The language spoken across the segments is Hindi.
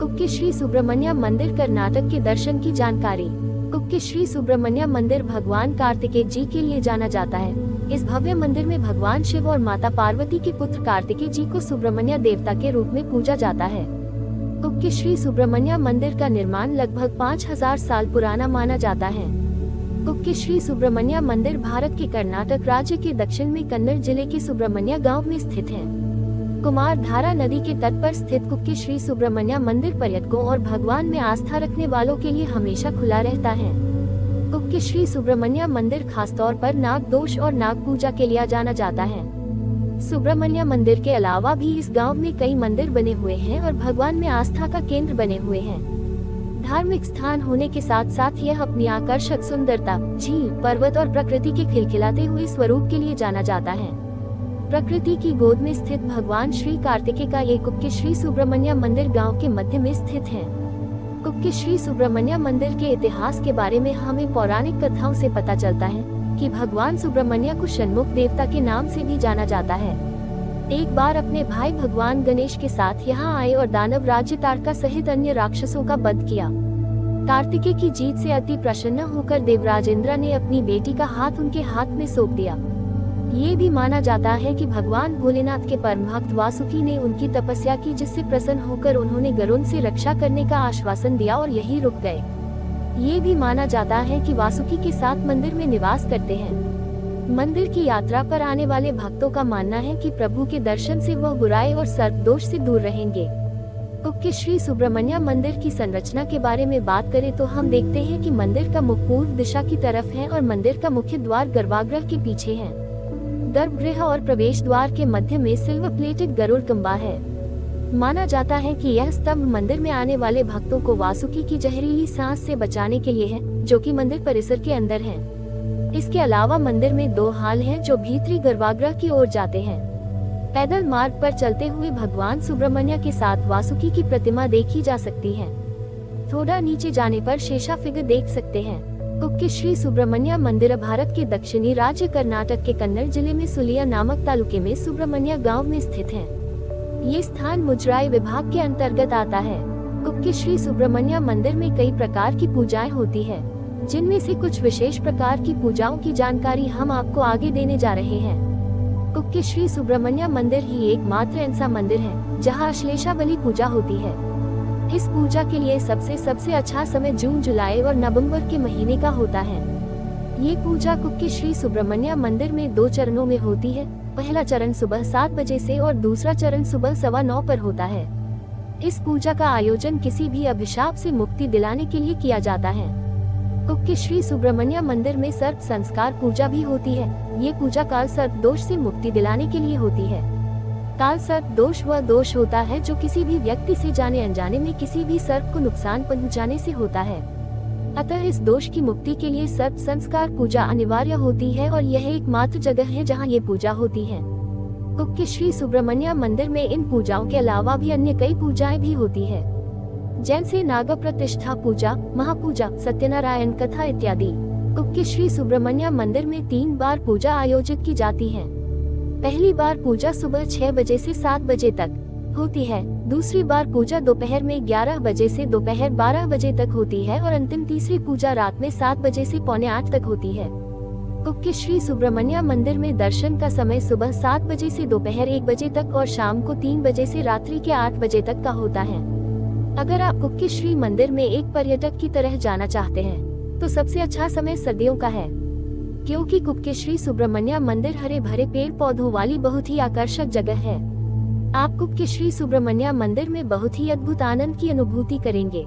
कुक्के श्री सुब्रमण्य मंदिर कर्नाटक के दर्शन की जानकारी। कुक्के श्री सुब्रमण्य मंदिर भगवान कार्तिकेय जी के लिए जाना जाता है। इस भव्य मंदिर में भगवान शिव और माता पार्वती के पुत्र कार्तिकेय जी को सुब्रमण्य देवता के रूप में पूजा जाता है। कुक्के श्री सुब्रमण्य मंदिर का निर्माण लगभग 5000 साल पुराना माना जाता है। कुक्के श्री सुब्रमण्य मंदिर भारत के कर्नाटक राज्य के दक्षिण में कन्नड़ जिले के सुब्रमण्य गांव में स्थित है। कुमार धारा नदी के तट पर स्थित कुक्के श्री सुब्रमण्य मंदिर पर्यटकों और भगवान में आस्था रखने वालों के लिए हमेशा खुला रहता है। कुक्के श्री सुब्रमण्य मंदिर खासतौर पर नाग दोष और नाग पूजा के लिए जाना जाता है। सुब्रमण्य मंदिर के अलावा भी इस गांव में कई मंदिर बने हुए हैं और भगवान में आस्था का केंद्र बने हुए हैं। धार्मिक स्थान होने के साथ साथ यह अपनी आकर्षक सुंदरता, झील, पर्वत और प्रकृति के खिलखिलाते हुए स्वरूप के लिए जाना जाता है। प्रकृति की गोद में स्थित भगवान श्री कार्तिकेय का ये कुक्के श्री सुब्रमण्य मंदिर गांव के मध्य में स्थित है। कुक्के श्री सुब्रमण्य मंदिर के इतिहास के बारे में हमें पौराणिक कथाओं से पता चलता है कि भगवान सुब्रमण्य को षण्मुख देवता के नाम से भी जाना जाता है। एक बार अपने भाई भगवान गणेश के साथ यहाँ आए और दानव राज्य ताड़का सहित अन्य राक्षसों का वध किया। कार्तिकेय की जीत से अति प्रसन्न होकर देवराज इंद्र ने अपनी बेटी का हाथ उनके हाथ में सौंप दिया। ये भी माना जाता है कि भगवान भोलेनाथ के परम भक्त वासुकी ने उनकी तपस्या की, जिससे प्रसन्न होकर उन्होंने गरुड़ से रक्षा करने का आश्वासन दिया और यहीं रुक गए। ये भी माना जाता है कि वासुकी के साथ मंदिर में निवास करते हैं। मंदिर की यात्रा पर आने वाले भक्तों का मानना है कि प्रभु के दर्शन से वह बुराई और सर्प दोष से दूर रहेंगे। कुक्के श्री सुब्रमण्य मंदिर की संरचना के बारे में बात करें तो हम देखते हैं कि मंदिर का मुख पूर्व दिशा की तरफ है और मंदिर का मुख्य द्वार गर्भगृह के पीछे है। गर्भगृह और प्रवेश द्वार के मध्य में सिल्वर प्लेटेड गरुड़ खंबा है। माना जाता है कि यह स्तंभ मंदिर में आने वाले भक्तों को वासुकी की जहरीली सांस से बचाने के लिए है, जो कि मंदिर परिसर के अंदर है। इसके अलावा मंदिर में 2 हाल हैं जो भीतरी गर्भगृह की ओर जाते हैं। पैदल मार्ग पर चलते हुए भगवान सुब्रमण्य के साथ वासुकी की प्रतिमा देखी जा सकती है। थोड़ा नीचे जाने पर शेषा फिगर देख सकते हैं। कुक्के श्री सुब्रमण्य मंदिर भारत के दक्षिणी राज्य कर्नाटक के कन्नड़ जिले में सुलिया नामक तालुके में सुब्रमण्य गांव में स्थित है। ये स्थान मुजराई विभाग के अंतर्गत आता है। कुक्के श्री सुब्रमण्य मंदिर में कई प्रकार की पूजाएं होती है, जिनमें से कुछ विशेष प्रकार की पूजाओं की जानकारी हम आपको आगे देने जा रहे हैं। कुक्के श्री सुब्रमण्य मंदिर ही एकमात्र ऐसा मंदिर है जहाँ अश्लेषा बलि पूजा होती है। इस पूजा के लिए सबसे अच्छा समय जून, जुलाई और नवंबर के महीने का होता है। ये पूजा कुक्के श्री सुब्रमण्य मंदिर में 2 चरणों में होती है। पहला चरण सुबह 7 बजे से और दूसरा चरण सुबह 9:15 पर होता है। इस पूजा का आयोजन किसी भी अभिशाप से मुक्ति दिलाने के लिए किया जाता है। कुक्के श्री सुब्रमण्य मंदिर में सर्प संस्कार पूजा भी होती है। ये पूजा काल सर्प दोष से मुक्ति दिलाने के लिए होती है। काल सर्प दोष वह दोष होता है जो किसी भी व्यक्ति से जाने अनजाने में किसी भी सर्प को नुकसान पहुंचाने से होता है। अतः इस दोष की मुक्ति के लिए सर्प संस्कार पूजा अनिवार्य होती है और यह एकमात्र जगह है जहां ये पूजा होती है। कुक्के श्री सुब्रमण्य मंदिर में इन पूजाओं के अलावा भी अन्य कई पूजाएं भी होती है, जैसे नाग प्रतिष्ठा पूजा, महापूजा, सत्यनारायण कथा इत्यादि। कुक्के श्री सुब्रमण्य मंदिर में 3 बार पूजा आयोजित की जाती है। पहली बार पूजा सुबह 6 बजे से 7 बजे तक होती है। दूसरी बार पूजा दोपहर में 11 बजे से दोपहर 12 बजे तक होती है और अंतिम तीसरी पूजा रात में 7 बजे से पौने 8 तक होती है। कुक्के श्री सुब्रमण्य मंदिर में दर्शन का समय सुबह 7 बजे से दोपहर 1 बजे तक और शाम को 3 बजे से रात्रि के 8 बजे तक का होता है। अगर आप कुक्के श्री मंदिर में एक पर्यटक की तरह जाना चाहते हैं तो सबसे अच्छा समय सर्दियों का है, क्योंकि कुक्के श्री सुब्रमण्य मंदिर हरे भरे पेड़ पौधों वाली बहुत ही आकर्षक जगह है। आप कुक्के श्री सुब्रमण्य मंदिर में बहुत ही अद्भुत आनंद की अनुभूति करेंगे।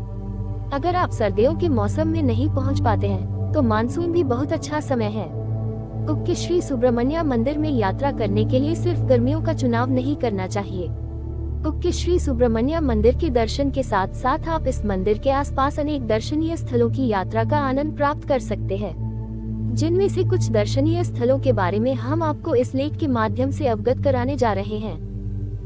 अगर आप सर्दियों के मौसम में नहीं पहुंच पाते हैं तो मानसून भी बहुत अच्छा समय है। कुक्के श्री सुब्रमण्य मंदिर में यात्रा करने के लिए सिर्फ गर्मियों का चुनाव नहीं करना चाहिए। कुक्के श्री सुब्रमण्य मंदिर के दर्शन के साथ साथ आप इस मंदिर के आसपास अनेक दर्शनीय स्थलों की यात्रा का आनंद प्राप्त कर सकते हैं, जिनमें से कुछ दर्शनीय स्थलों के बारे में हम आपको इस लेख के माध्यम से अवगत कराने जा रहे हैं।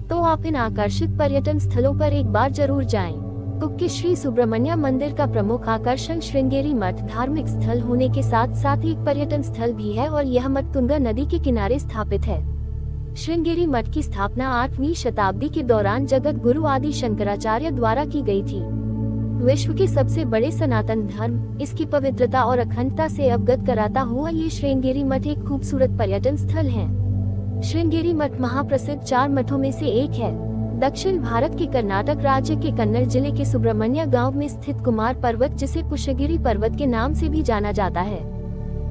तो आप इन आकर्षित पर्यटन स्थलों पर एक बार जरूर जाएं। कुक्के श्री सुब्रमण्य मंदिर का प्रमुख आकर्षण श्रृंगेरी मठ धार्मिक स्थल होने के साथ साथ एक पर्यटन स्थल भी है और यह मठ तुंगा नदी के किनारे स्थापित है। श्रृंगेरी मठ की स्थापना 8वीं शताब्दी के दौरान जगत गुरु आदि शंकराचार्य द्वारा की गई थी। विश्व के सबसे बड़े सनातन धर्म, इसकी पवित्रता और अखंडता से अवगत कराता हुआ ये श्रृंगेरी मठ एक खूबसूरत पर्यटन स्थल है। श्रृंगेरी मठ महाप्रसिद्ध 4 मठों में से एक है। दक्षिण भारत के कर्नाटक राज्य के कन्नड़ जिले के सुब्रमण्य गांव में स्थित कुमार पर्वत, जिसे पुष्यगिरी पर्वत के नाम से भी जाना जाता है।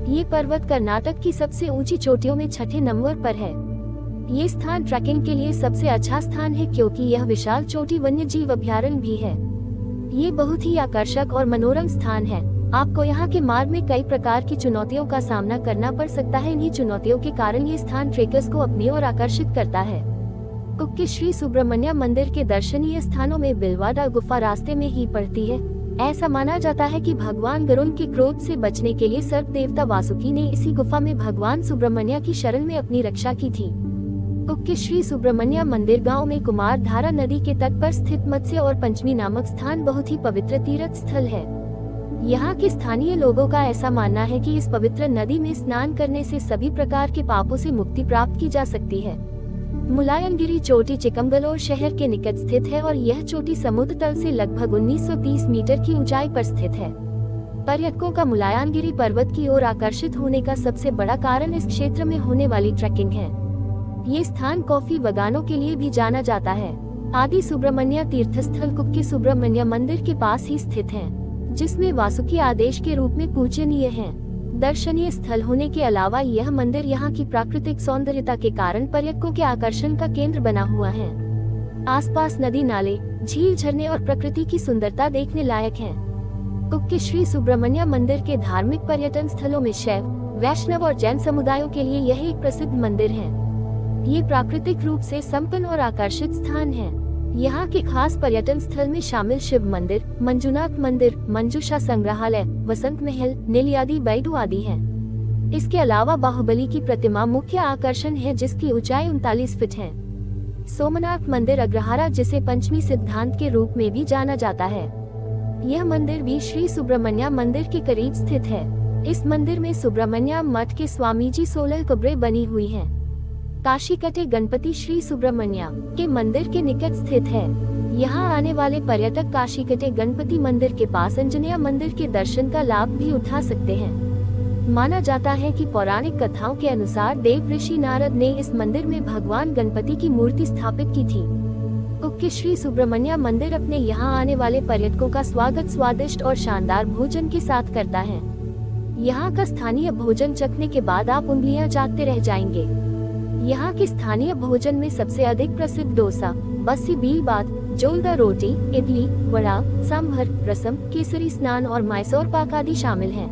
ये पर्वत कर्नाटक की सबसे ऊंची चोटियों में 6ठे नंबर पर है। ये स्थान ट्रैकिंग के लिए सबसे अच्छा स्थान है, क्योंकि यह विशाल चोटी वन्य जीव अभ्यारण्य भी है। ये बहुत ही आकर्षक और मनोरम स्थान है। आपको यहाँ के मार्ग में कई प्रकार की चुनौतियों का सामना करना पड़ सकता है। इन्हीं चुनौतियों के कारण ये स्थान ट्रेकर्स को अपनी ओर आकर्षित करता है। कुक के श्री सुब्रमण्य मंदिर के दर्शनीय स्थानों में बिलवाड़ा गुफा रास्ते में ही पड़ती है। ऐसा माना जाता है कि भगवान गरुड़ के क्रोध से बचने के लिए सर्प देवता वासुकी ने इसी गुफा में भगवान सुब्रमण्य की शरण में अपनी रक्षा की थी। कुक के श्री सुब्रमण्य मंदिर गांव में कुमार धारा नदी के तट पर स्थित मत्स्य और पंचमी नामक स्थान बहुत ही पवित्र तीर्थ स्थल है। यहाँ के स्थानीय लोगों का ऐसा मानना है कि इस पवित्र नदी में स्नान करने से सभी प्रकार के पापों से मुक्ति प्राप्त की जा सकती है। मुलायनगिरी चोटी चिकमगलूर शहर के निकट स्थित है और यह चोटी समुद्र तल से लगभग 1930 मीटर की ऊंचाई पर स्थित है। पर्यटकों का मुलायनगिरी पर्वत की ओर आकर्षित होने का सबसे बड़ा कारण इस क्षेत्र में होने वाली ट्रैकिंग है। ये स्थान कॉफी बागानों के लिए भी जाना जाता है। आदि सुब्रमण्य तीर्थस्थल कुक के सुब्रमण्य मंदिर के पास ही स्थित है, जिसमें वासुकी आदेश के रूप में पूजनीय है। दर्शनीय स्थल होने के अलावा यह मंदिर यहाँ की प्राकृतिक सौंदर्यता के कारण पर्यटकों के आकर्षण का केंद्र बना हुआ है। आसपास नदी, नाले, झील, झरने और प्रकृति की सुंदरता देखने लायक है। कुक के श्री सुब्रमण्य मंदिर के धार्मिक पर्यटन स्थलों में शैव, वैष्णव और जैन समुदायों के लिए यह एक प्रसिद्ध मंदिर है। ये प्राकृतिक रूप से संपन्न और आकर्षित स्थान है। यहाँ के खास पर्यटन स्थल में शामिल शिव मंदिर, मंजुनाथ मंदिर, मंजूषा संग्रहालय, वसंत महल, नीलियादी बैडू आदि हैं। इसके अलावा बाहुबली की प्रतिमा मुख्य आकर्षण है, जिसकी ऊंचाई 39 फीट है। सोमनाथ मंदिर अग्रहारा, जिसे पंचमी सिद्धांत के रूप में भी जाना जाता है, यह मंदिर भी श्री सुब्रमण्य मंदिर के करीब स्थित है। इस मंदिर में सुब्रमण्य मठ के स्वामी जी 16 कब्रें बनी हुई हैं। काशीकटे गणपति श्री सुब्रमण्य के मंदिर के निकट स्थित है। यहाँ आने वाले पर्यटक काशीकटे गणपति मंदिर के पास अंजनेय मंदिर के दर्शन का लाभ भी उठा सकते हैं। माना जाता है कि पौराणिक कथाओं के अनुसार देव ऋषि नारद ने इस मंदिर में भगवान गणपति की मूर्ति स्थापित की थी। कुक के श्री सुब्रमण्य मंदिर अपने यहाँ आने वाले पर्यटकों का स्वागत स्वादिष्ट और शानदार भोजन के साथ करता है। यहाँ का स्थानीय भोजन चखने के बाद आप उंगलियां चाटते रह जाएंगे। यहाँ के स्थानीय भोजन में सबसे अधिक प्रसिद्ध डोसा, बस्सी बील बात, जोलदा रोटी, इडली, वड़ा, सांभर, रसम, केसरी स्नान और मैसूर पाक आदि शामिल हैं।